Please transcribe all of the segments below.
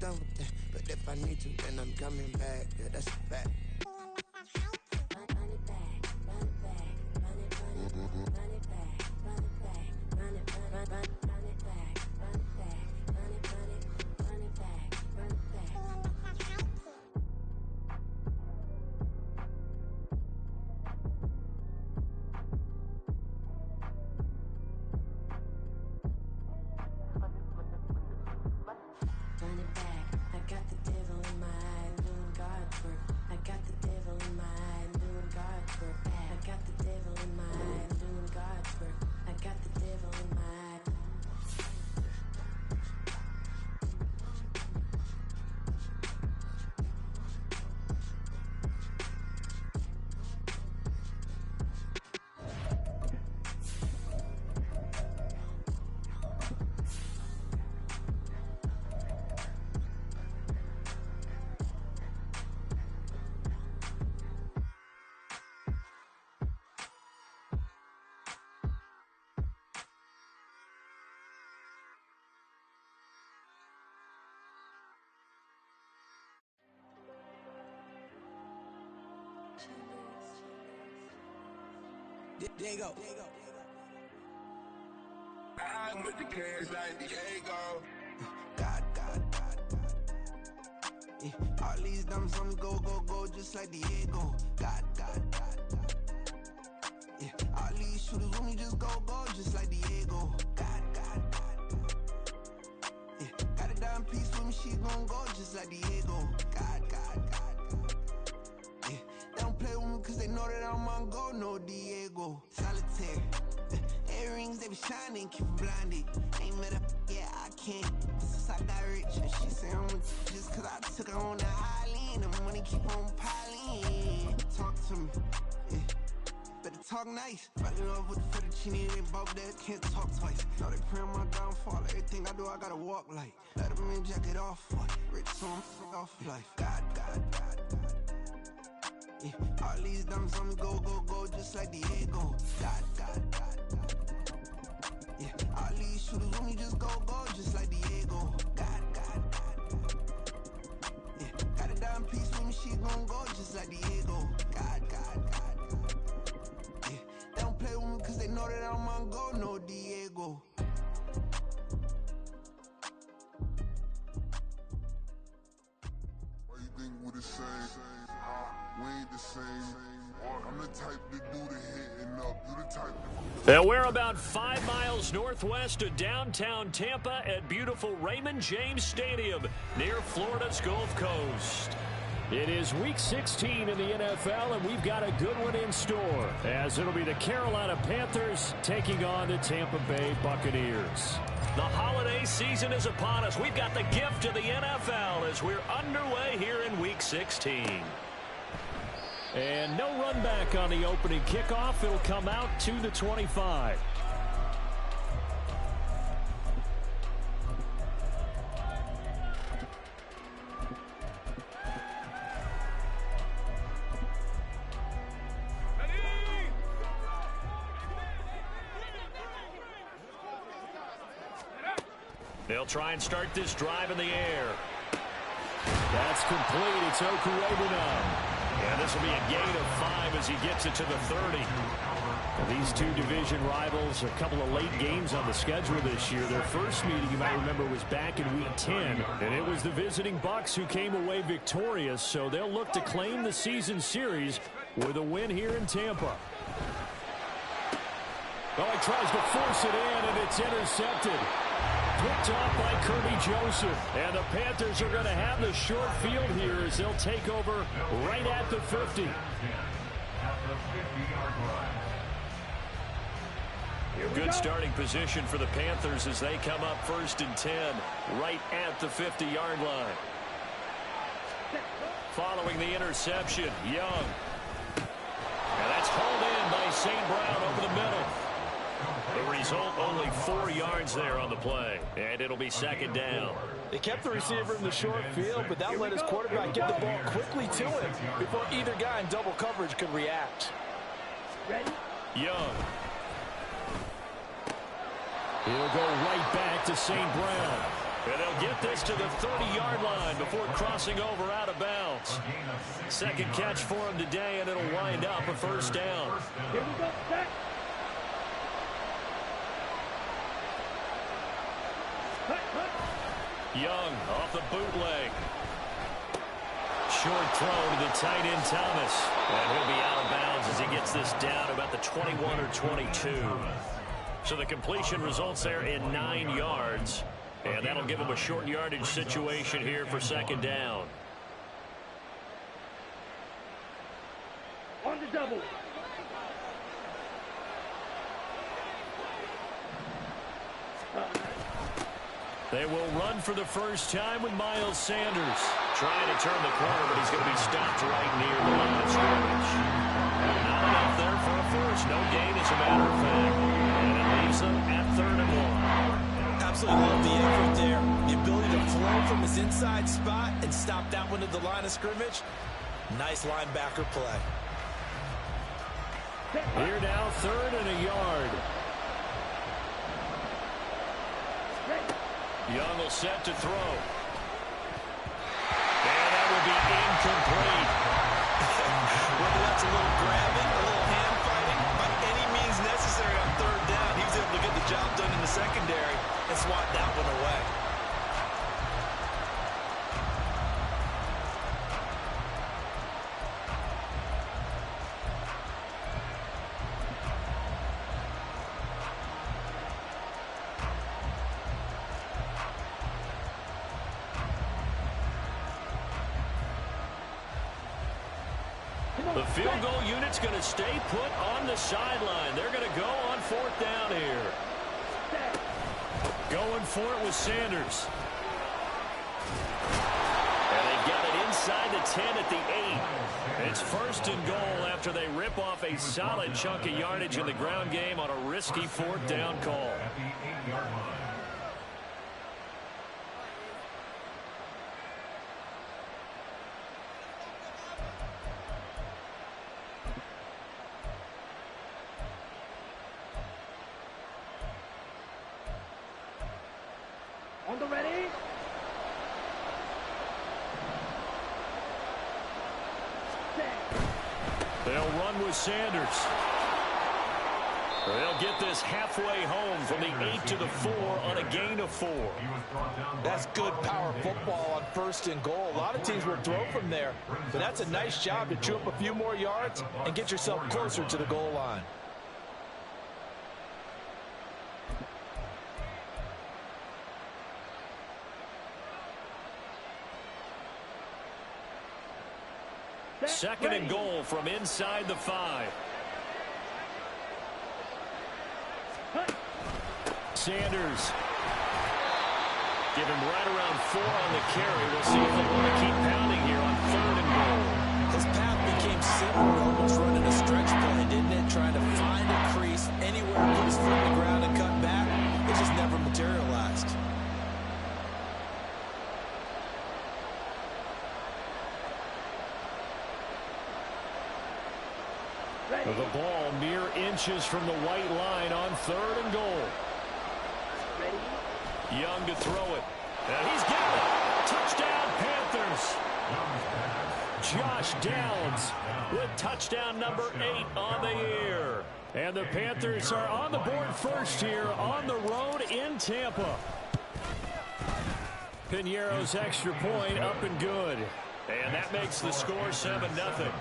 done with that. But if I need to, then I'm coming back. Yeah, that's a fact. There you go. I'm with the cash like Diego. God. Yeah, all these dumps on me go, just like Diego. God. Yeah, all these shooters with me just go, just like Diego. God. Yeah, got a dime piece with me, she gon' go just like Diego. God. Yeah, they don't play with me cause they know that I'm on go, no Diego. Solitaire. Earrings, they be shining, keep them blinded. Ain't met up, yeah, I can't. Since I got rich, and she say I'm just cause I took her on the island. The money keep on piling. Talk to me, yeah. Better talk nice. Fucking up with the fettuccine, they both dead, can't talk twice. Know they pray on my downfall, everything I do, I gotta walk like. Let them in, jacket off, what? Rich song, off life. God. Yeah, all these dumps on me go, just like Diego. God. Yeah, all these shooters with me just go, just like Diego. God. Yeah, got a dime piece with me, she gon' go just like Diego. God. Yeah, they don't play with me cause they know that I'm on go, no Diego. Why you think we're the same? We ain't the same. I'm the type to do the hitting up. You the type to... And we're about 5 miles northwest of downtown Tampa at beautiful Raymond James Stadium near Florida's Gulf Coast. It is Week 16 in the NFL, and we've got a good one in store, as it'll be the Carolina Panthers taking on the Tampa Bay Buccaneers. The holiday season is upon us. We've got the gift of the NFL as we're underway here in Week 16. And no run back on the opening kickoff. It'll come out to the 25. They'll try and start this drive in the air. That's complete. It's Okurebunom. And this will be a gain of 5 as he gets it to the 30. And these two division rivals, a couple of late games on the schedule this year. Their first meeting, you might remember, was back in Week 10. And it was the visiting Bucs who came away victorious. So they'll look to claim the season series with a win here in Tampa. Oh, he tries to force it in, and it's intercepted. Picked off by Kirby Joseph. And the Panthers are going to have the short field here as they'll take over right at the 50. Good starting position for the Panthers as they come up 1st and 10 right at the 50-yard line. Following the interception, Young. And that's hauled in by St. Brown over the middle. The result, only 4 yards there on the play, and it'll be 2nd down. They kept the receiver in the short field, but that let his quarterback get the ball quickly to him before either guy in double coverage could react. Young. He'll go right back to St. Brown. And they'll get this to the 30-yard line before crossing over out of bounds. Second catch for him today, and it'll wind up a first down. Here we go, set. Young off the bootleg. Short throw to the tight end Thomas. And he'll be out of bounds as he gets this down about the 21 or 22. So the completion results there in 9 yards. And that'll give him a short yardage situation here for second down. On the double. They will run for the first time with Miles Sanders. Trying to turn the corner, but he's going to be stopped right near the line of scrimmage. Not enough there for a first. No gain, as a matter of fact. And it leaves them at 3rd and 1. Absolutely love the effort there. The ability to flow from his inside spot and stop that one at the line of scrimmage. Nice linebacker play. Here now, 3rd and a yard. Young will set to throw. And that will be incomplete. Whether that's a little grabbing, a little hand fighting, by any means necessary on 3rd down, he was able to get the job done in the secondary and swat that one away. The field goal unit's going to stay put on the sideline. They're going to go on 4th down here. Going for it with Sanders. And they've got it inside the 10 at the 8. It's 1st and goal after they rip off a solid chunk of yardage in the ground game on a risky 4th down call. On the ready. They'll run with Sanders. They'll get this halfway home from the 8 to the 4 on a gain of 4. That's good power football on 1st and goal. A lot of teams will throw from there, but that's a nice job to chew up a few more yards and get yourself closer to the goal line. Second and goal from inside the 5. Sanders. Give him right around 4 on the carry. We'll see if they want to keep pounding here on 3rd and goal. His path became similar to almost running a stretch play, didn't it? Trying to find a crease anywhere, put his foot on the ground and cut back. It just never materialized. The ball mere inches from the white line on 3rd and goal. Young to throw it. And he's got it. Touchdown, Panthers. Josh Downs with touchdown number 8 on the year. And the Panthers are on the board first here on the road in Tampa. Piñeiro's extra point up and good. And that makes the score 7-0.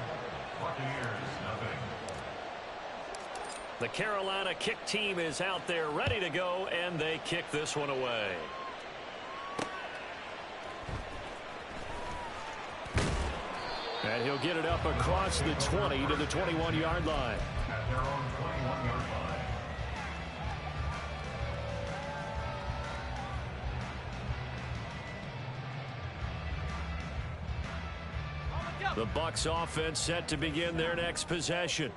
The Carolina kick team is out there ready to go, and they kick this one away. And he'll get it up across the 20 to the 21-yard line. The Bucs offense set to begin their next possession.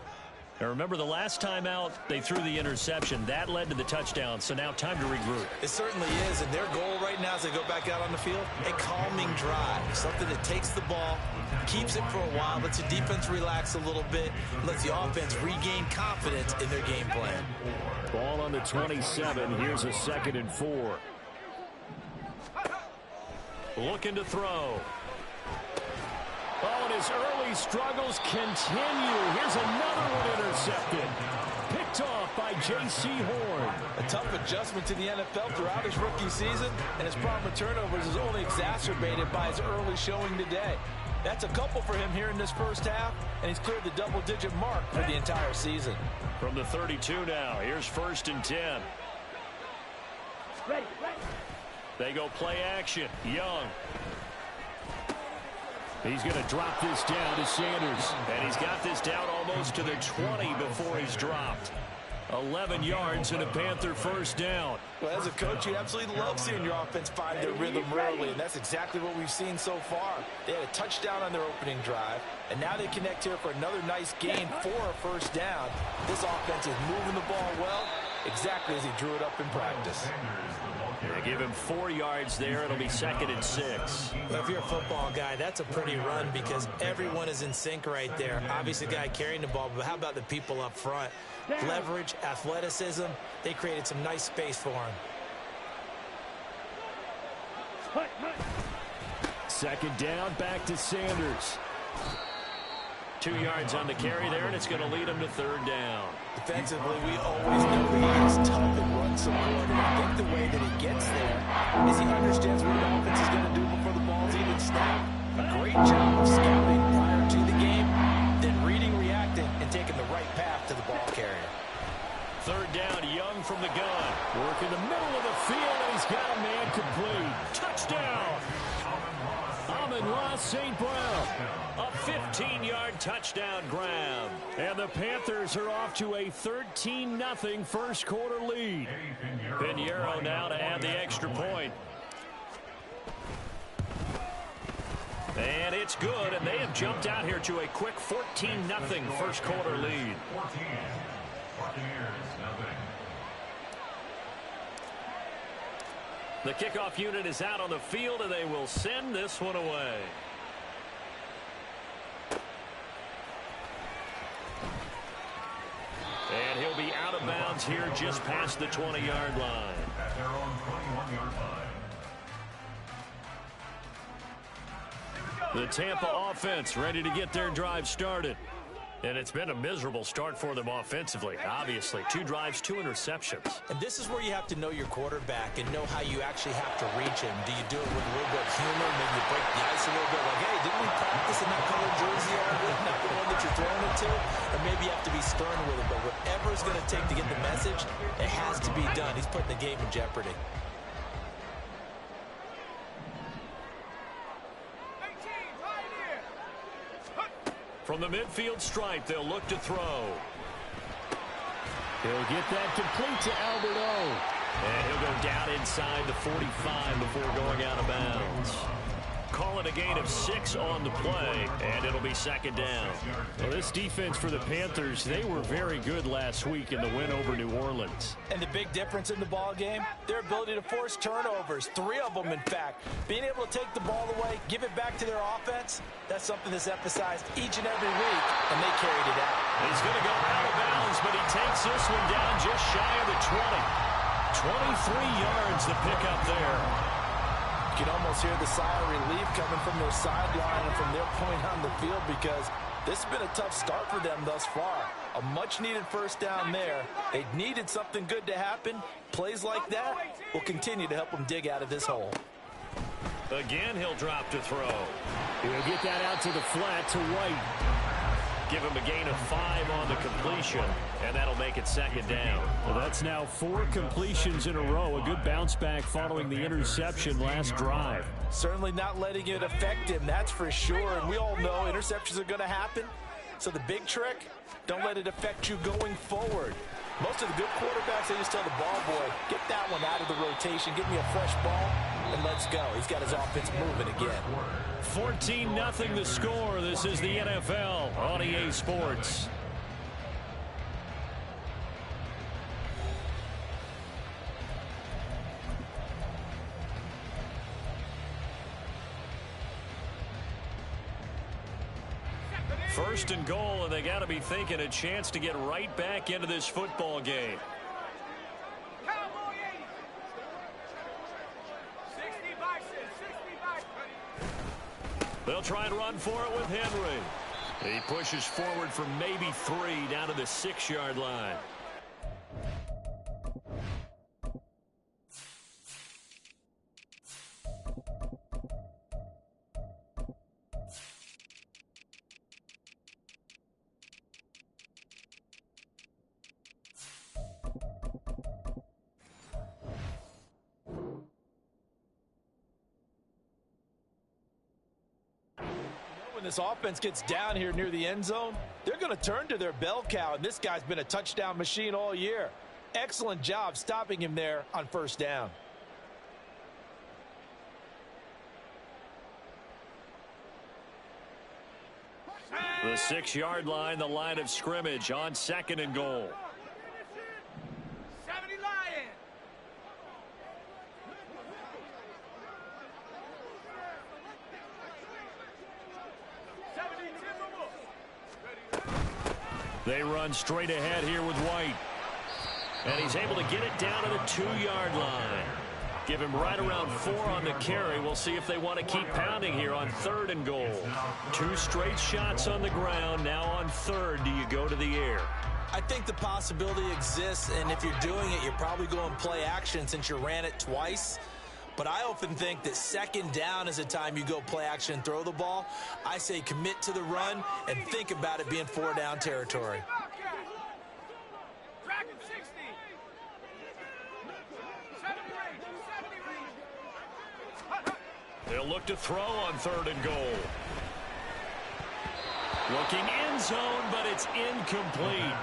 Now remember, the last time out, they threw the interception. That led to the touchdown, so now time to regroup. It certainly is, and their goal right now as they go back out on the field, a calming drive. Something that takes the ball, keeps it for a while, lets the defense relax a little bit, lets the offense regain confidence in their game plan. Ball on the 27. Here's a 2nd and 4. looking to throw. Oh, and his early struggles continue. Here's another one intercepted. Picked off by J.C. Horn. A tough adjustment to the NFL throughout his rookie season, and his problem with turnovers is only exacerbated by his early showing today. That's a couple for him here in this first half, and he's cleared the double-digit mark for the entire season. From the 32 now, here's 1st and 10. Ready. They go play action. Young. He's going to drop this down to Sanders. And he's got this down almost to the 20 before he's dropped. 11 yards and a Panther first down. Well, as a coach, you absolutely love seeing your offense find their rhythm early, and that's exactly what we've seen so far. They had a touchdown on their opening drive, and now they connect here for another nice gain for a first down. This offense is moving the ball well, exactly as he drew it up in practice. They give him 4 yards there. It'll be 2nd and 6. Well, if you're a football guy, that's a pretty run because everyone is in sync right there. Obviously, the guy carrying the ball, but how about the people up front? Leverage, athleticism, they created some nice space for him. 2nd down, back to Sanders. 2 yards on the carry there, and it's going to lead him to 3rd down. Defensively, we always know he is tough and runs some hard. And I think the way that he gets there is he understands what the offense is going to do before the ball's even snapped. A great job of scouting prior to the game, then reading, reacting, and taking the right path to the ball carrier. 3rd down, Young from the gun. Work in the middle of the field, and he's got a man complete. Touchdown! Amon-Ra St. Brown. A 15-yard touchdown grab. And the Panthers are off to a 13-0 first quarter lead. Pinheiro now to add the extra point. And it's good, and they have jumped out here to a quick 14-0 first quarter lead. The kickoff unit is out on the field, and they will send this one away. And he'll be out of bounds here just past the 20-yard line. At their own 21-yard line. The Tampa offense ready to get their drive started. And it's been a miserable start for them offensively. Obviously, 2 drives, 2 interceptions. And this is where you have to know your quarterback and know how you actually have to reach him. Do you do it with a little bit of humor? Maybe you break the ice a little bit. Like, hey, didn't we practice in that colored jersey already? Not the one that you're throwing it to? Or maybe you have to be stern with him. But whatever it's going to take to get the message, it has to be done. He's putting the game in jeopardy. From the midfield stripe, they'll look to throw. He'll get that complete to Albert O. And he'll go down inside the 45 before going out of bounds. Call it a gain of 6 on the play, and it'll be 2nd down. Well, this defense for the Panthers, they were very good last week in the win over New Orleans. And the big difference in the ball game, their ability to force turnovers, 3 of them, in fact. Being able to take the ball away, give it back to their offense, that's something that's emphasized each and every week, and they carried it out. He's going to go out of bounds, but he takes this one down just shy of the 20. 23 yards to pick up there. You can almost hear the sigh of relief coming from their sideline and from their point on the field because this has been a tough start for them thus far. A much-needed first down there. They needed something good to happen. Plays like that will continue to help them dig out of this hole. Again, he'll drop to throw. He'll get that out to the flat to White. Give him a gain of 5 on the completion, and that'll make it 2nd down. Well, that's now 4 completions in a row. A good bounce back following the interception last drive. Certainly not letting it affect him, that's for sure. And we all know interceptions are going to happen. So the big trick, don't let it affect you going forward. Most of the good quarterbacks, they just tell the ball boy, get that one out of the rotation, give me a fresh ball, and let's go. He's got his offense moving again. 14-0 the score. This is the NFL on EA Sports. First and goal, and they got to be thinking a chance to get right back into this football game. They'll try and run for it with Henry. He pushes forward for maybe 3 down to the 6-yard line. When this offense gets down here near the end zone, they're going to turn to their bell cow, and this guy's been a touchdown machine all year. Excellent job stopping him there on first down. The 6-yard line, the line of scrimmage on 2nd and goal. They run straight ahead here with White. And he's able to get it down to the 2-yard line. Give him right around 4 on the carry. We'll see if they want to keep pounding here on 3rd and goal. 2 straight shots on the ground. Now on 3rd, do you go to the air? I think the possibility exists, and if you're doing it, you're probably going play action since you ran it twice. But I often think that 2nd down is a time you go play action and throw the ball. I say commit to the run and think about it being 4-down territory. They'll look to throw on 3rd and goal. Looking end zone, but it's incomplete.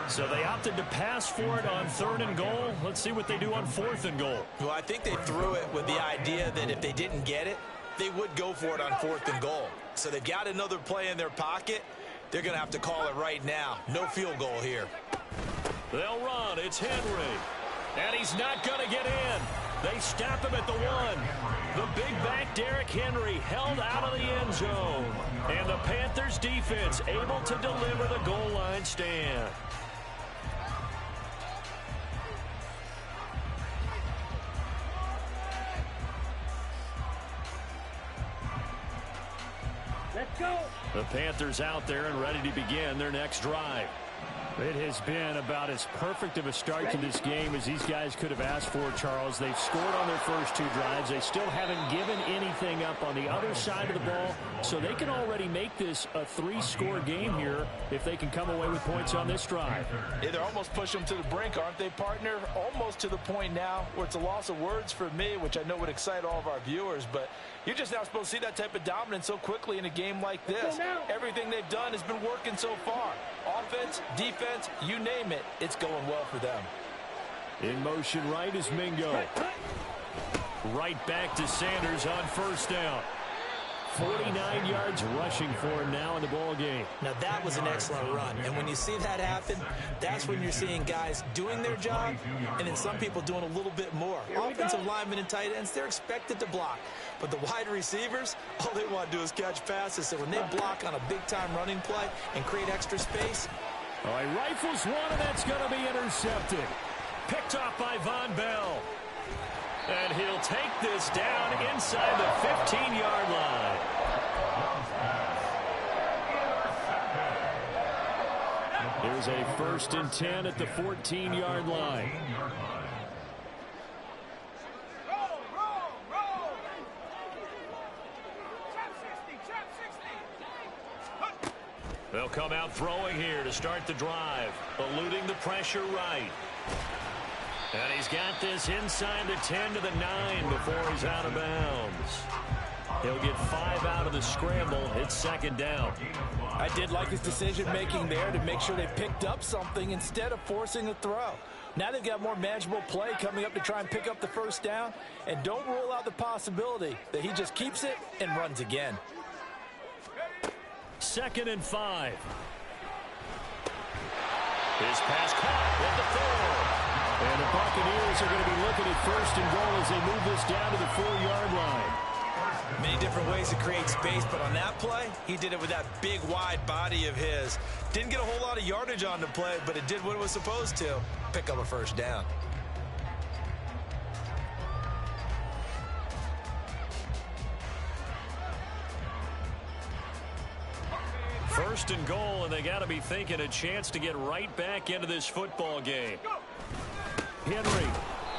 So they opted to pass for it on 3rd and goal. Let's see what they do on 4th and goal. Well, I think they threw it with the idea that if they didn't get it, they would go for it on 4th and goal. So they've got another play in their pocket. They're going to have to call it right now. No field goal here. They'll run. It's Henry. And he's not going to get in. They stop him at the 1. The big back Derrick Henry held out of the end zone. And the Panthers defense able to deliver the goal line stand. Let's go. The Panthers out there and ready to begin their next drive. It has been about as perfect of a start to this game as these guys could have asked for, Charles. They've scored on their first 2 drives. They still haven't given anything up on the other side of the ball, so they can already make this a 3-score game here if they can come away with points on this drive. Yeah, they're almost pushing them to the brink, aren't they, partner? Almost to the point now where it's a loss of words for me, which I know would excite all of our viewers, but you're just not supposed to see that type of dominance so quickly in a game like this. Everything they've done has been working so far. Offense, defense, you name it, it's going well for them. In motion right is Mingo. Right back to Sanders on first down. 49 yards rushing for him now in the ball game. Now that was an excellent run, and when you see that happen, that's when you're seeing guys doing their job, and then some people doing a little bit more. Offensive linemen and tight ends, they're expected to block, but the wide receivers, all they want to do is catch passes. So when they block on a big-time running play and create extra space, he rifles one, and that's going to be intercepted. Picked off by Von Bell. And he'll take this down inside the 15-yard line. Here's a 1st and 10 at the 14-yard line. They'll come out throwing here to start the drive, eluding the pressure right. And he's got this inside the 10 to the 9 before he's out of bounds. He'll get 5 out of the scramble. It's 2nd down. I did like his decision-making there to make sure they picked up something instead of forcing a throw. Now they've got more manageable play coming up to try and pick up the 1st down. And don't rule out the possibility that he just keeps it and runs again. 2nd and 5. His pass caught at the 4. And the Buccaneers are going to be looking at 1st and goal as they move this down to the 4-yard line. Many different ways to create space, but on that play, he did it with that big, wide body of his. Didn't get a whole lot of yardage on the play, but it did what it was supposed to. Pick up a 1st down. 1st and goal, and they got to be thinking a chance to get right back into this football game. Henry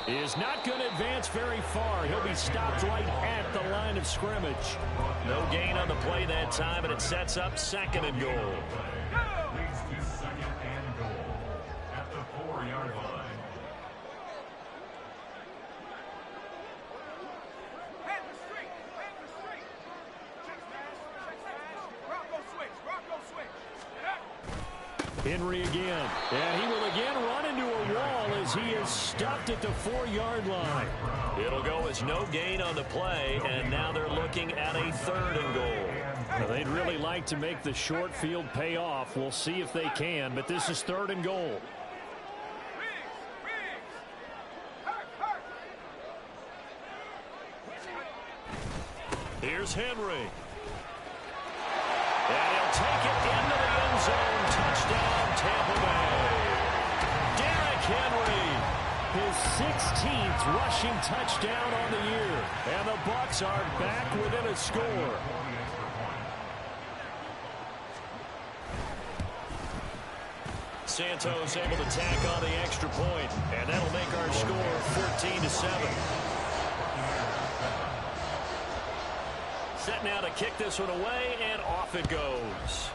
is not going to advance very far. He'll be stopped right at the line of scrimmage. No gain on the play that time, and it sets up 2nd and goal. Leads to 2nd and goal at the 4-yard line. Henry again, and he will again run into a wall as he is stopped at the 4-yard line. It'll go as no gain on the play, and now they're looking at a 3rd and goal. Now, they'd really like to make the short field pay off. We'll see if they can, but this is 3rd and goal. Here's Henry. And he'll take it into the end zone. Touchdown, Tampa Bay. Derrick Henry. His 16th rushing touchdown on the year. And the Bucs are back within a score. Santos able to tack on the extra point, and that'll make our score 14-7. Set now to kick this one away, and off it goes.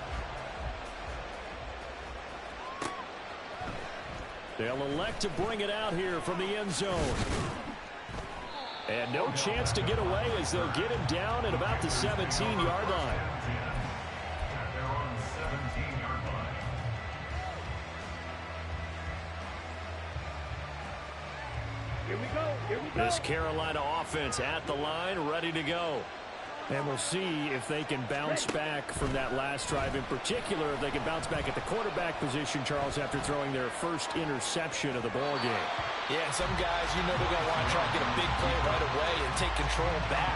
They'll elect to bring it out here from the end zone. And no chance to get away as they'll get him down at about the 17-yard line. They're on the 17-yard line. Here we go. Here we go. This Carolina offense at the line, ready to go. And we'll see if they can bounce back from that last drive. In particular, if they can bounce back at the quarterback position, Charles, after throwing their first interception of the ball game. Yeah, some guys, you know they're going to want to try and get a big play right away and take control back.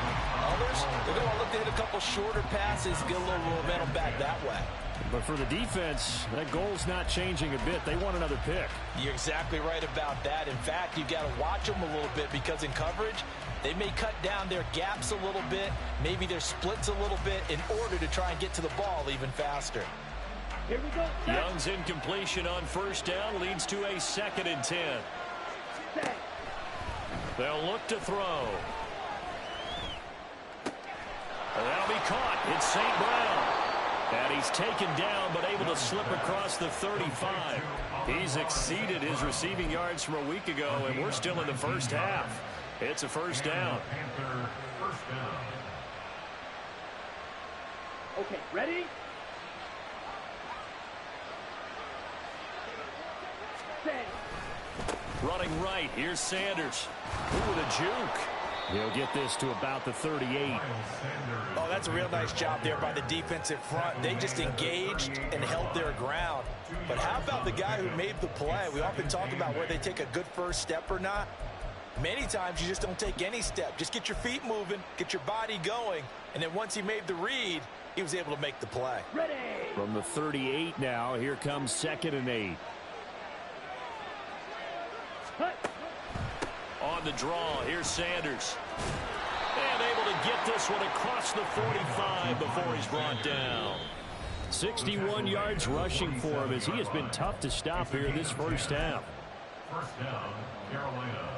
Others, they're going to look to hit a couple shorter passes, get a little momentum back that way. But for the defense, that goal's not changing a bit. They want another pick. You're exactly right about that. In fact, you've got to watch them a little bit because in coverage, they may cut down their gaps a little bit, maybe their splits a little bit in order to try and get to the ball even faster. Here we go. Young's incompletion on 1st down leads to a 2nd and 10. Set. They'll look to throw. And that'll be caught. It's St. Brown. And he's taken down, but able to slip across the 35. He's exceeded his receiving yards from a week ago, and we're still in the first half. It's a 1st down. Panther, 1st down. Okay, ready? Set. Running right, here's Sanders. Ooh, with a juke. He'll get this to about the 38. Oh, that's a real nice job there by the defensive front. They just engaged and held their ground. But how about the guy who made the play? We often talk about where they take a good first step or not. Many times you just don't take any step. Just get your feet moving, get your body going, and then once he made the read, he was able to make the play. Ready. From the 38 now, here comes 2nd and 8. Hut. On the draw, here's Sanders. And able to get this one across the 45 before he's brought down. 61 yards rushing for him as he has been tough to stop here this first half. 1st down, Carolina.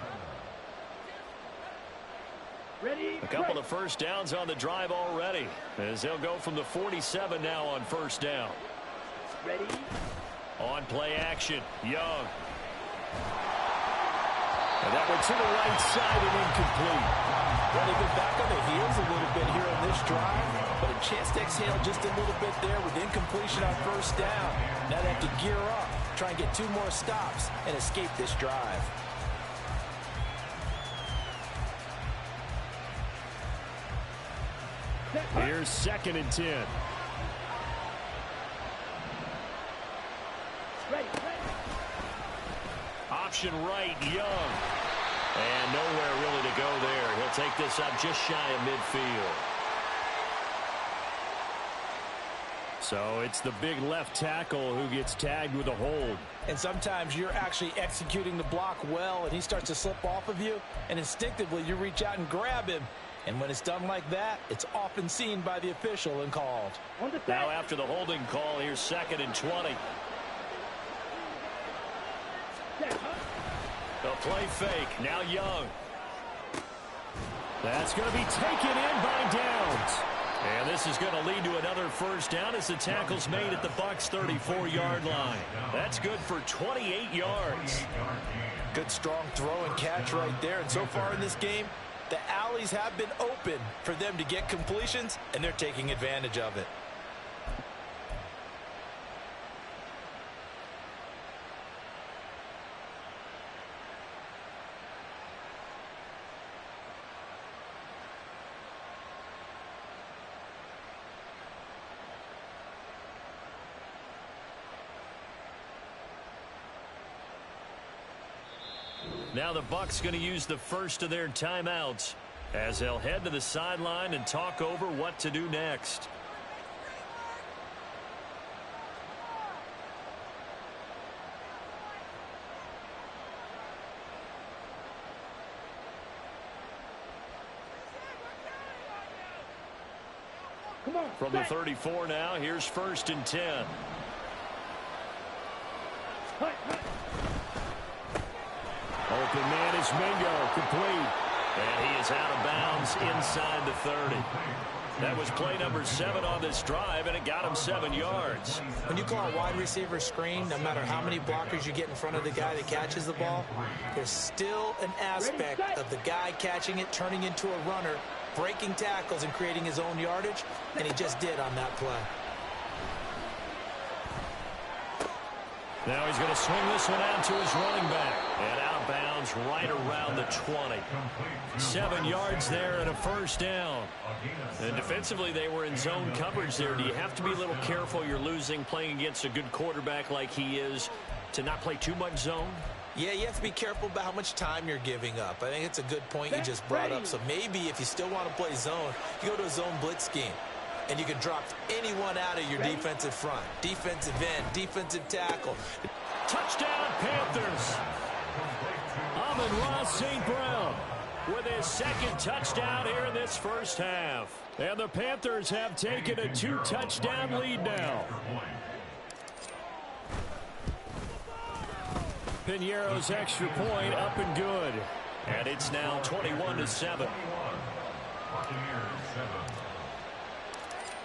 Ready. A couple of 1st downs on the drive already, as they'll go from the 47 now on 1st down. Ready. On play action, Young. And that one to the right side and incomplete. Well, they've been back on their heels a little bit here on this drive, but a chance to exhale just a little bit there with incompletion on 1st down. Now they have to gear up, try and get 2 more stops and escape this drive. Here's 2nd and 10. Ready. Option right, Young. And nowhere really to go there. He'll take this up just shy of midfield. So it's the big left tackle who gets tagged with a hold. And sometimes you're actually executing the block well, and he starts to slip off of you, and instinctively you reach out and grab him, And when it's done like that, it's often seen by the official and called. Now after the holding call, here's 2nd and 20. The play fake. Now Young. That's going to be taken in by Downs. And this is going to lead to another first down as the tackle's made at the Bucs 34-yard line. That's good for 28 yards. Good strong throw and catch right there. And so far in this game, the alleys have been open for them to get completions, and they're taking advantage of it. Now the Bucs going to use the first of their timeouts as they'll head to the sideline and talk over what to do next. From the 34 now, here's 1st and 10. Open man is Mingo, complete. And he is out of bounds inside the 30. That was play number 7 on this drive, and it got him 7 yards. When you call a wide receiver screen, no matter how many blockers you get in front of the guy that catches the ball, there's still an aspect of the guy catching it, turning into a runner, breaking tackles and creating his own yardage, and he just did on that play. Now he's going to swing this one out to his running back. And out of bounds right around the 20. 7 yards there and a first down. And defensively, they were in zone coverage there. Do you have to be a little careful? You're losing playing against a good quarterback like he is to not play too much zone? Yeah, you have to be careful about how much time you're giving up. I think it's a good point you just brought up. So maybe if you still want to play zone, you go to a zone blitz scheme. And you can drop anyone out of your defensive front. Defensive end, defensive tackle. Touchdown, Panthers. Amon-Ra St. Brown with his 2nd touchdown here in this first half. And the Panthers have taken a 2-touchdown lead now. Piñeiro's extra point up and good. And it's now 21-7.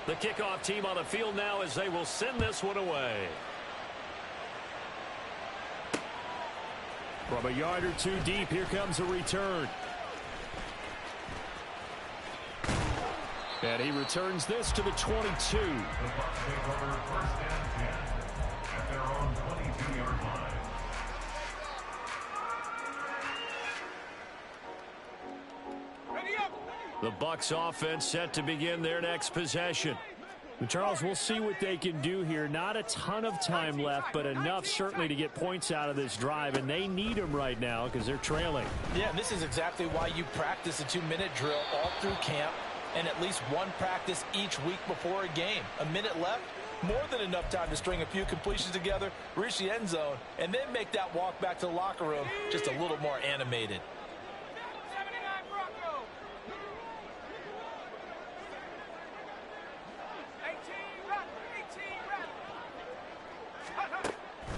The kickoff team on the field now as they will send this one away. From a yard or two deep, here comes a return. And he returns this to the 22. The Bucs take over 1st and 10 at their own 22-yard line. The Bucs offense set to begin their next possession. And Charles, we'll see what they can do here. Not a ton of time left, but enough certainly to get points out of this drive, and they need them right now because they're trailing. Yeah, this is exactly why you practice a 2-minute drill all through camp and at least one practice each week before a game. A minute left, more than enough time to string a few completions together, reach the end zone, and then make that walk back to the locker room just a little more animated.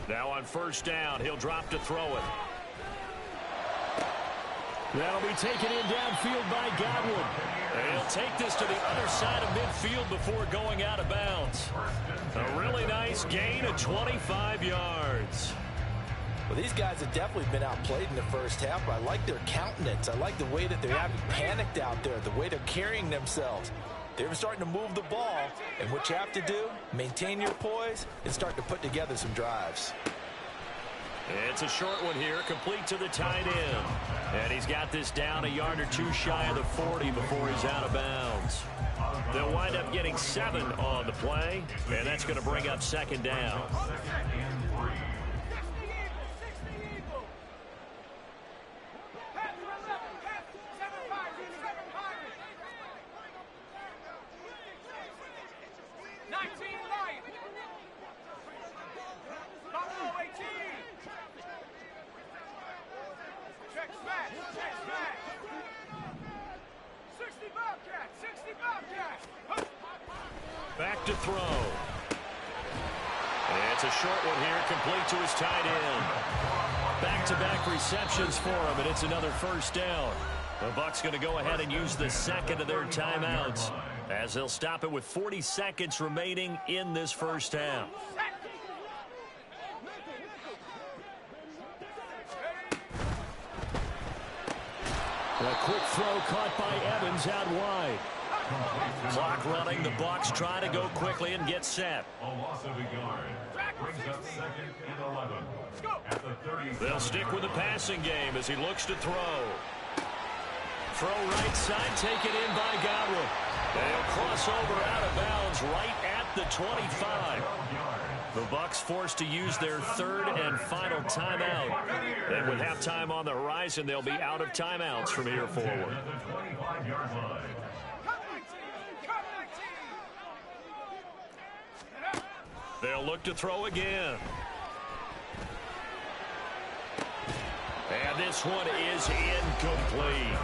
Now on first down, he'll drop to throw it. That'll be taken in downfield by Godwin. And he'll take this to the other side of midfield before going out of bounds. A really nice gain of 25 yards. Well, these guys have definitely been outplayed in the first half, but I like their countenance. I like the way that they're having panicked out there, the way they're carrying themselves. They're starting to move the ball, and what you have to do, maintain your poise and start to put together some drives. It's a short one here, complete to the tight end. And he's got this down a yard or two shy of the 40 before he's out of bounds. They'll wind up getting 7 on the play, and that's going to bring up 2nd down. Back to throw. And it's a short one here, complete to his tight end. Back-to-back receptions for him, and it's another first down. The Bucs going to go ahead and use the second of their timeouts as they'll stop it with 40 seconds remaining in this first half. A quick throw caught by Evans out wide. Clock running. The Bucs try to go quickly and get set. A loss of a yard. Brings up 2nd and 11. At the 30. They'll stick with the passing game as he looks to throw. Throw right side, taken in by Godwin. They'll cross over out of bounds right at the 25. The Bucs forced to use their third and final timeout. And with halftime on the horizon, they'll be out of timeouts from here forward. They'll look to throw again. And this one is incomplete.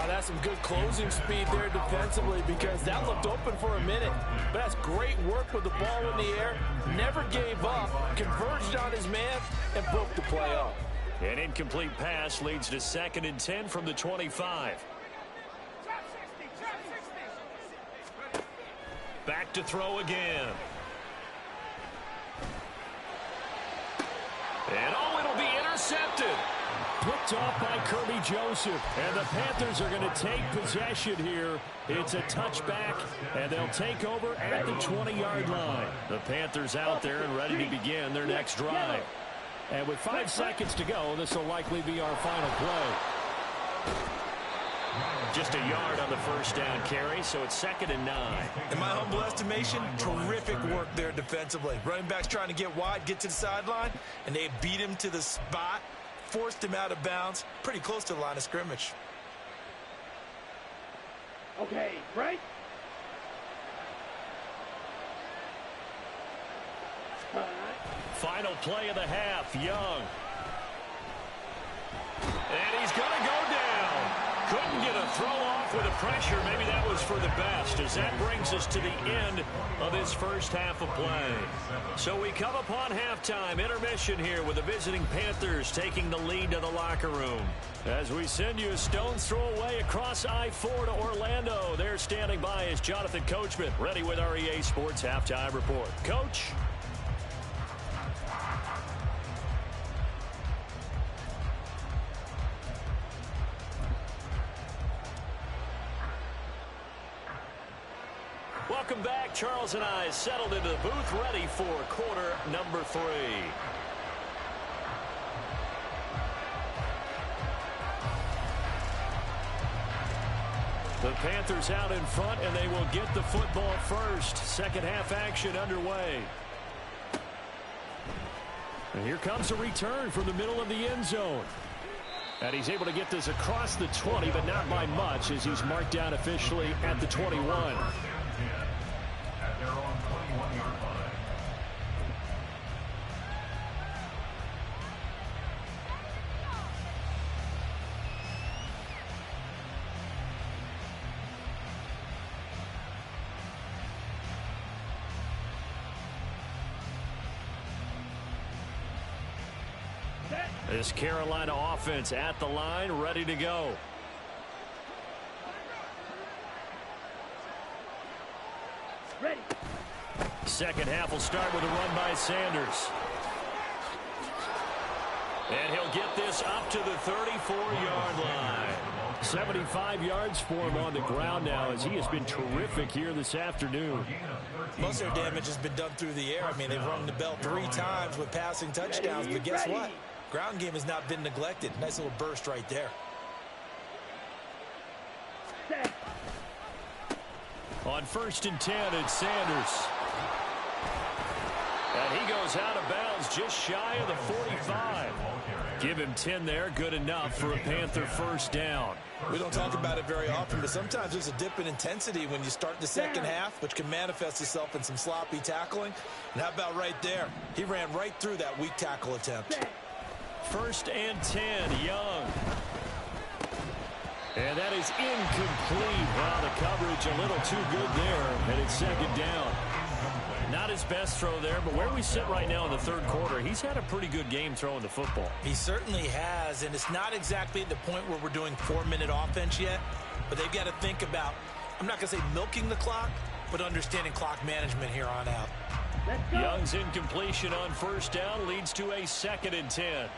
That's some good closing speed there defensively because that looked open for a minute. But that's great work with the ball in the air. Never gave up, converged on his man, and broke the play up. An incomplete pass leads to 2nd and 10 from the 25. Back to throw again. And it'll be intercepted. Picked off by Kirby Joseph. And the Panthers are going to take possession here. It's a touchback, and they'll take over at the 20-yard line. The Panthers out there and ready to begin their next drive. And with 5 seconds to go, this will likely be our final play. Just a yard on the first down carry, so it's 2nd and 9. In my humble estimation, terrific work there defensively. Running backs trying to get wide, get to the sideline, and they beat him to the spot, forced him out of bounds, pretty close to the line of scrimmage. Okay, right? Final play of the half, Young. And he's going to go down. Couldn't get a throw off with the pressure. Maybe that was for the best, as that brings us to the end of this first half of play. So we come upon halftime, intermission here with the visiting Panthers taking the lead to the locker room. As we send you a stone's throw away across I-4 to Orlando. There standing by is Jonathan Coachman, ready with our EA Sports Halftime Report. Coach? Welcome back. Charles and I settled into the booth, ready for quarter number 3. The Panthers out in front, and they will get the football first. Second half action underway. And here comes a return from the middle of the end zone. And he's able to get this across the 20, but not by much, as he's marked down officially at the 21. At their own 21-yard line. This Carolina offense at the line, ready to go. Ready. Second half will start with a run by Sanders. And he'll get this up to the 34-yard line. 75 yards for him on the ground now, as he has been terrific here this afternoon. Most of their damage has been done through the air. I mean, they've rung the bell 3 times with passing touchdowns, but guess what? Ground game has not been neglected. Nice little burst right there. Set. On 1st and 10, it's Sanders. And he goes out of bounds just shy of the 45. Give him 10 there, good enough for a Panther first down. We don't talk about it very often, but sometimes there's a dip in intensity when you start the second half, which can manifest itself in some sloppy tackling. And how about right there? He ran right through that weak tackle attempt. 1st and 10, Young. And that is incomplete. Wow, the coverage a little too good there, and it's second down. Not his best throw there, but where we sit right now in the third quarter, he's had a pretty good game throwing the football. He certainly has, and it's not exactly at the point where we're doing 4-minute offense yet, but they've got to think about, I'm not going to say milking the clock, but understanding clock management here on out. Young's incompletion on first down leads to a 2nd and 10.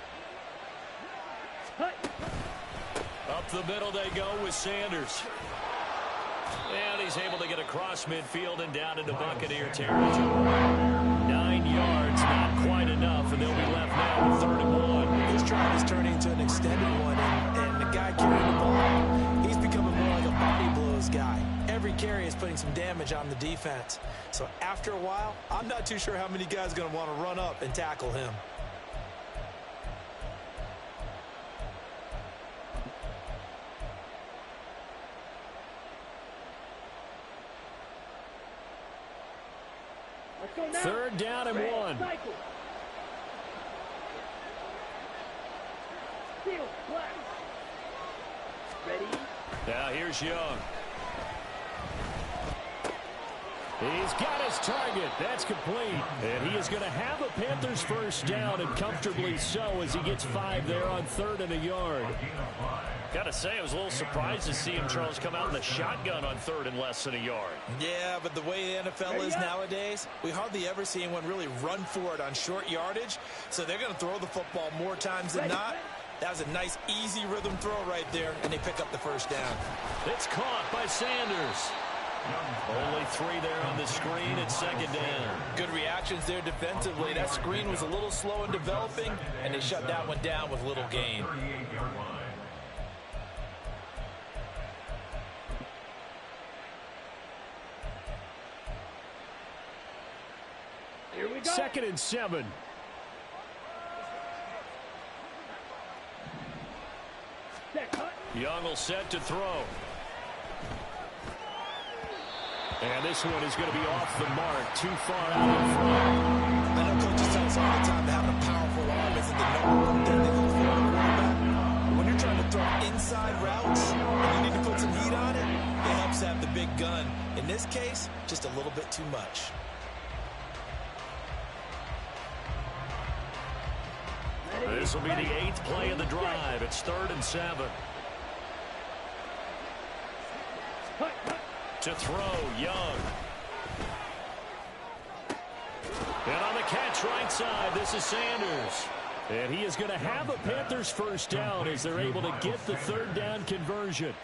Up the middle they go with Sanders. And he's able to get across midfield and down into Buccaneer territory. 9 yards, not quite enough, and they'll be left now with 3rd and 1. This drive is turning into an extended one, and the guy carrying the ball, he's becoming more like a body blows guy. Every carry is putting some damage on the defense. So after a while, I'm not too sure how many guys are going to want to run up and tackle him. Third down and 1. Ready? Now here's Young. He's got his target. That's complete. And he is going to have a Panthers first down, and comfortably so, as he gets 5 there on 3rd and a yard. Got to say, I was a little surprised to see him, Charles, come out in the shotgun on 3rd and less than a yard. Yeah, but the way the NFL is nowadays, we hardly ever see anyone really run for it on short yardage. So they're going to throw the football more times than not. That was a nice, easy rhythm throw right there, and they pick up the first down. It's caught by Sanders. Only 3 there on the screen at 2nd down. Good reactions there defensively. That screen was a little slow in developing, and they shut that one down with little gain. Here we go. 2nd and 7. Young will set to throw. And this one is going to be off the mark, too far out in front. I know coaches tell us all the time that having a powerful arm isn't the #1 thing they look for in a quarterback. But when you're trying to throw inside routes and you need to put some heat on it, it helps have the big gun. In this case, just a little bit too much. This will be the 8th play of the drive. It's 3rd and 7. To throw, Young. And on the catch right side, this is Sanders. And he is going to have a Panthers first down as they're able to get the 3rd down conversion.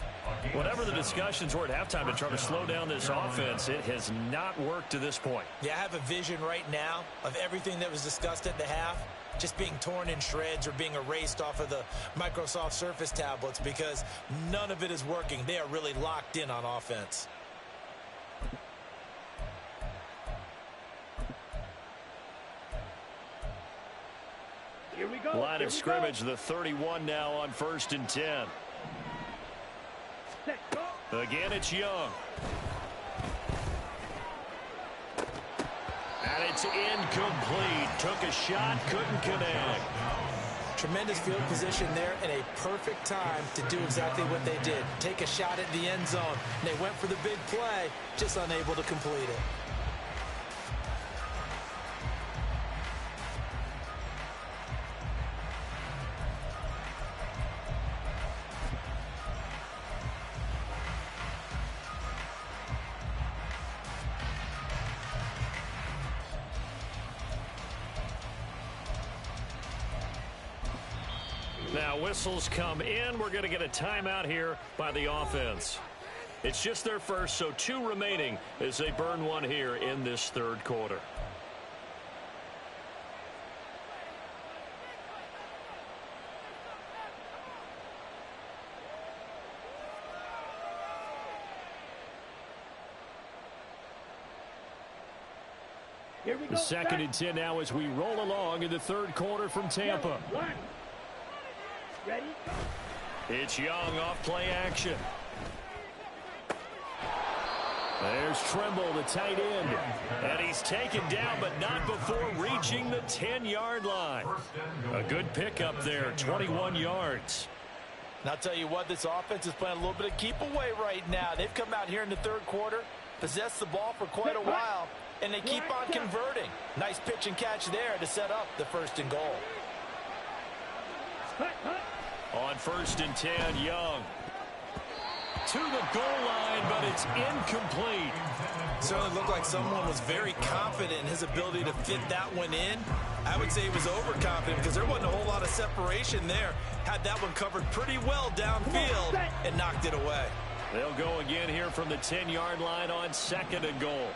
Whatever the discussions were at halftime to try to slow down this offense, it has not worked to this point. Yeah, I have a vision right now of everything that was discussed at the half just being torn in shreds or being erased off of the Microsoft Surface tablets, because none of it is working. They are really locked in on offense. Here we go. Line of scrimmage, the 31 now on 1st and 10. Again, it's Young. And it's incomplete. Took a shot, couldn't connect. Tremendous field position there and a perfect time to do exactly what they did. Take a shot at the end zone. And they went for the big play, just unable to complete it. Now whistles come in. We're going to get a timeout here by the offense. It's just their first, so 2 remaining as they burn one here in this 3rd quarter. Here we go. 2nd and 10 now as we roll along in the 3rd quarter from Tampa. Ready? It's Young off play action. There's Trimble, the tight end. And he's taken down, but not before reaching the 10-yard line. A good pickup there, 21 yards. And I'll tell you what, this offense is playing a little bit of keep away right now. They've come out here in the third quarter, possessed the ball for quite a while, and they keep on converting. Nice pitch and catch there to set up the 1st and goal. On 1st and 10, Young. To the goal line, but it's incomplete. Certainly looked like someone was very confident in his ability to fit that one in. I would say he was overconfident because there wasn't a whole lot of separation there. Had that one covered pretty well downfield and knocked it away. They'll go again here from the 10-yard line on 2nd and goal.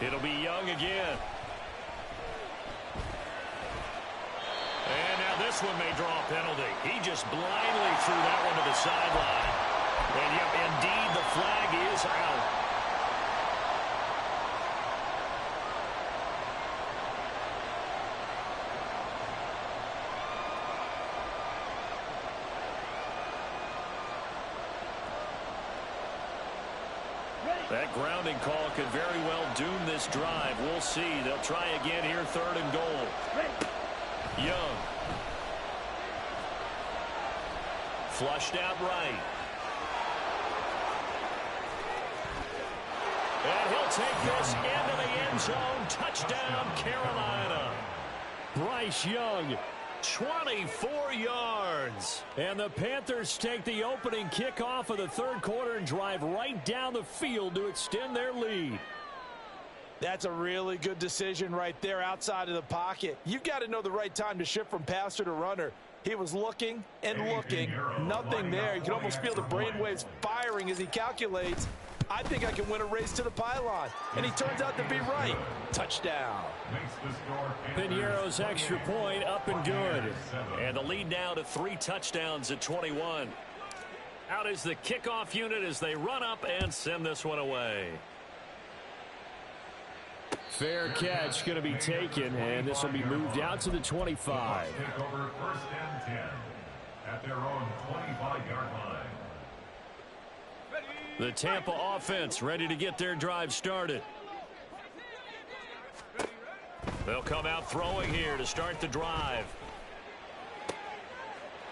It'll be Young again. And now this one may draw a penalty. He just blindly threw that one to the sideline. And yep, indeed, the flag is out. That grounding call could very well doom this drive. We'll see. They'll try again here, 3rd and goal. Young. Flushed out right. And he'll take this into the end zone. Touchdown, Carolina. Bryce Young, 24 yards. And the Panthers take the opening kickoff of the 3rd quarter and drive right down the field to extend their lead. That's a really good decision right there outside of the pocket. You've got to know the right time to shift from passer to runner. He was looking and looking. Nothing there. You can almost feel the brainwaves firing as he calculates. I think I can win a race to the pylon. And he turns out to be right. Touchdown. Piñeiro's extra point up and good. And the lead now to 3 touchdowns at 21. Out is the kickoff unit as they run up and send this one away. Fair catch going to be taken, and this will be moved out to the 25. Take over 1st and 10 at their own 25-yard line. The Tampa offense ready to get their drive started. They'll come out throwing here to start the drive.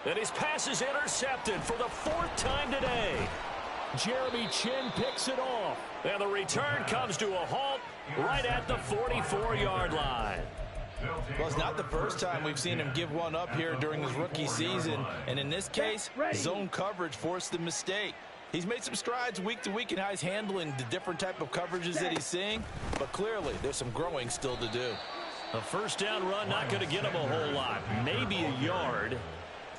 And his pass is intercepted for the 4th time today. Jeremy Chin picks it off. And the return comes to a halt right at the 44-yard line. Well, it's not the first time we've seen him give one up here during his rookie season. And in this case, zone coverage forced the mistake. He's made some strides week to week in how he's handling the different type of coverages that he's seeing. But clearly, there's some growing still to do. A 1st down run not going to get him a whole lot. Maybe a yard.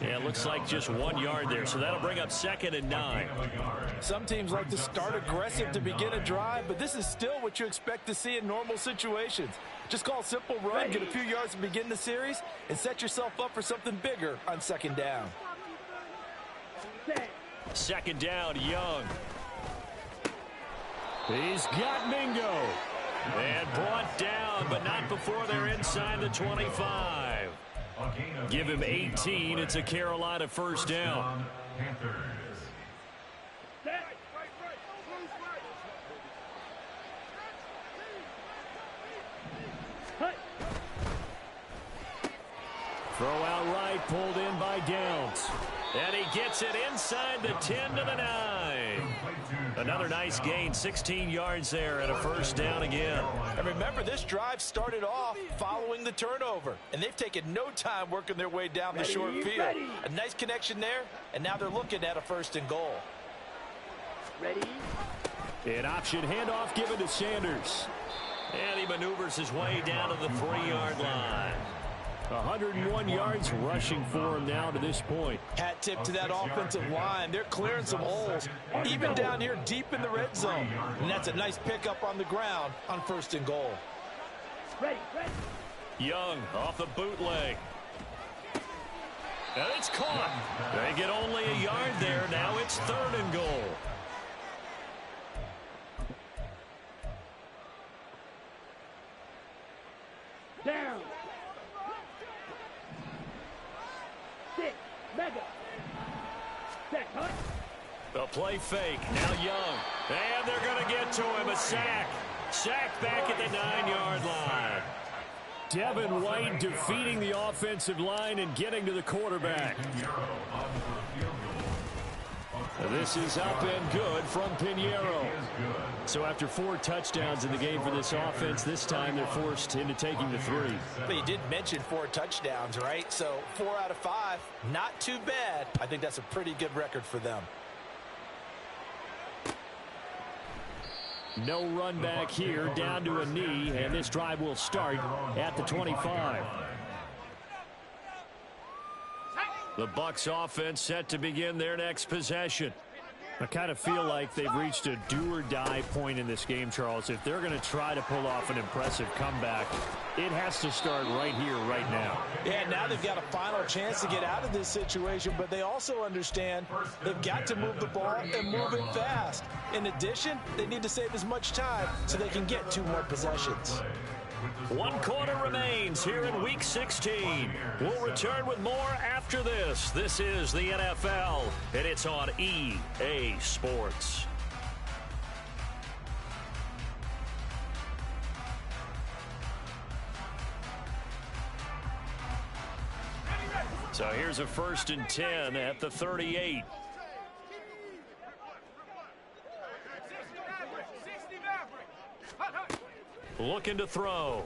Yeah, it looks like just 1 yard there, so that'll bring up 2nd and 9. Some teams like to start aggressive to begin a drive, but this is still what you expect to see in normal situations. Just call a simple run, get a few yards to begin the series, and set yourself up for something bigger on 2nd down. 2nd down, Young. He's got Mingo. And brought down, but not before they're inside the 25. Give him 18. It's a Carolina 1st down. Throw out right, pulled in by Downs. And he gets it inside the 10 to the 9. Another nice gain, 16 yards there and a 1st down again. And remember, this drive started off following the turnover, and they've taken no time working their way down the short field. A nice connection there, and now they're looking at a 1st and goal. An option handoff given to Sanders. And he maneuvers his way down to the 3-yard line. 101 yards rushing for him now to this point. Hat tip to that offensive line. They're clearing some holes, even down here deep in the red zone. And that's a nice pickup on the ground on 1st and goal. Young off the bootleg. And it's caught. They get only a yard there. Now it's 3rd and goal. Down. 6. Mega. Set. Hunt. The play fake. Now Young. And they're going to get to him. A sack. Sacked back at the 9-yard line. Devin White defeating the offensive line and getting to the quarterback. This is up and good from Pinheiro. So after 4 touchdowns in the game for this offense, this time they're forced into taking the 3. But you did mention 4 touchdowns, right? So 4 out of 5, not too bad. I think that's a pretty good record for them. No run back here, down to a knee, and this drive will start at the 25. The Bucs offense set to begin their next possession. I kind of feel like they've reached a do-or-die point in this game, Charles. If they're going to try to pull off an impressive comeback, it has to start right here, right now. Yeah, now they've got a final chance to get out of this situation, but they also understand they've got to move the ball and move it fast. In addition, they need to save as much time so they can get 2 more possessions. 1 quarter remains here in Week 16. We'll return with more after this. This is the NFL, and it's on EA Sports. So here's a 1st and 10 at the 38. Looking to throw.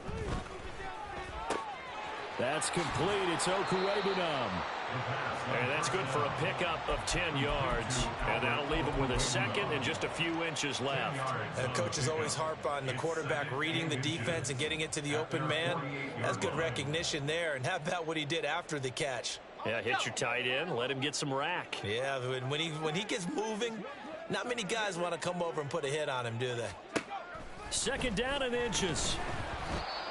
That's complete. It's Okuegbunam. And that's good for a pickup of 10 yards. And that'll leave him with a 2nd and just a few inches left. And coaches always harp on the quarterback reading the defense and getting it to the open man. That's good recognition there. And how about what he did after the catch? Yeah, hit your tight end. Let him get some rack. Yeah, when he gets moving, not many guys want to come over and put a hit on him, do they? 2nd down and inches.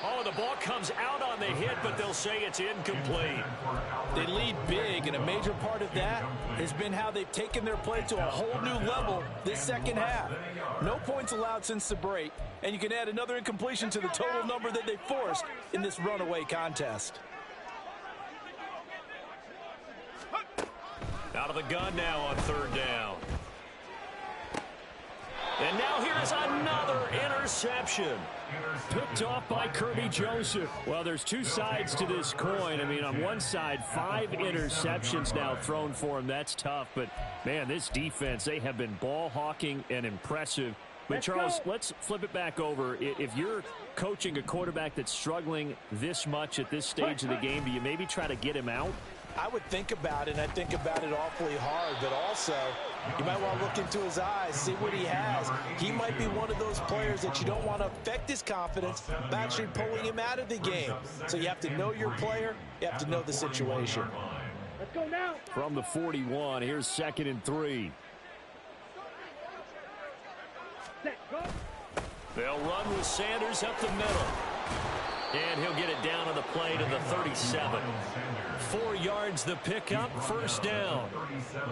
Oh, the ball comes out on the hit, but they'll say it's incomplete. They lead big, and a major part of that has been how they've taken their play to a whole new level this second half. No points allowed since the break, and you can add another incompletion to the total number that they forced in this runaway contest. Out of the gun now on 3rd down. And now here is another interception. Picked off by Kirby Joseph. Well, there's 2 sides to this coin. I mean, on one side, 5 interceptions now thrown for him. That's tough. But, man, this defense, they have been ball hawking and impressive. But, Charles, let's flip it back over. If you're coaching a quarterback that's struggling this much at this stage of the game, do you maybe try to get him out? I would think about it, and I think about it awfully hard, but also you might want to look into his eyes, see what he has. He might be one of those players that you don't want to affect his confidence by actually pulling him out of the game. So you have to know your player, you have to know the situation. Let's go now. From the 41, here's 2nd and 3. Set, go. They'll run with Sanders up the middle. And he'll get it down on the play to the 37. 4 yards the pickup, 1st down.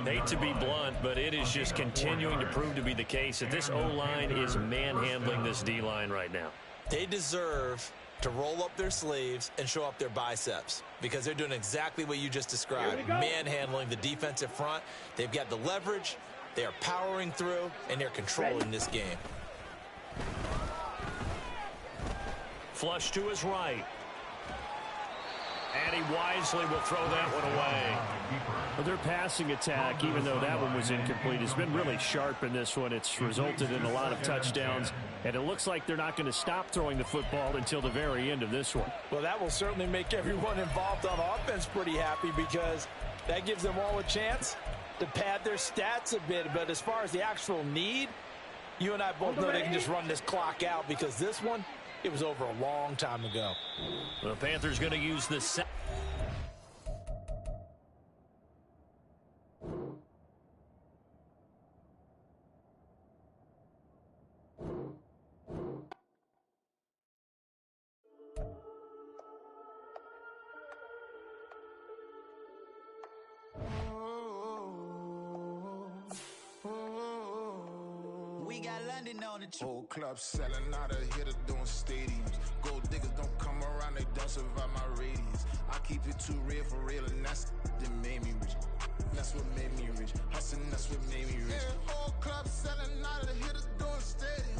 Hate to be blunt, but it is just continuing to prove to be the case that this O-line is manhandling this D-line right now. They deserve to roll up their sleeves and show up their biceps because they're doing exactly what you just described, manhandling the defensive front. They've got the leverage, they are powering through, and they're controlling this game. Flush to his right. And he wisely will throw that one away. Well, their passing attack, even though that one was incomplete, has been really sharp in this one. It's resulted in a lot of touchdowns, and it looks like they're not going to stop throwing the football until the very end of this one. Well, that will certainly make everyone involved on offense pretty happy because that gives them all a chance to pad their stats a bit. But as far as the actual need, you and I both know they can just run this clock out because this one, it was over a long time ago. The Panthers going to use this. We got London on the trip. Whole club selling out of hitter doing stadiums. Gold diggers don't come around, they don't survive my radius. I keep it too real for real, and that's that made me rich. That's what made me rich. Hustling, that's what made me rich. Yeah, whole club selling out of hitters doing stadiums.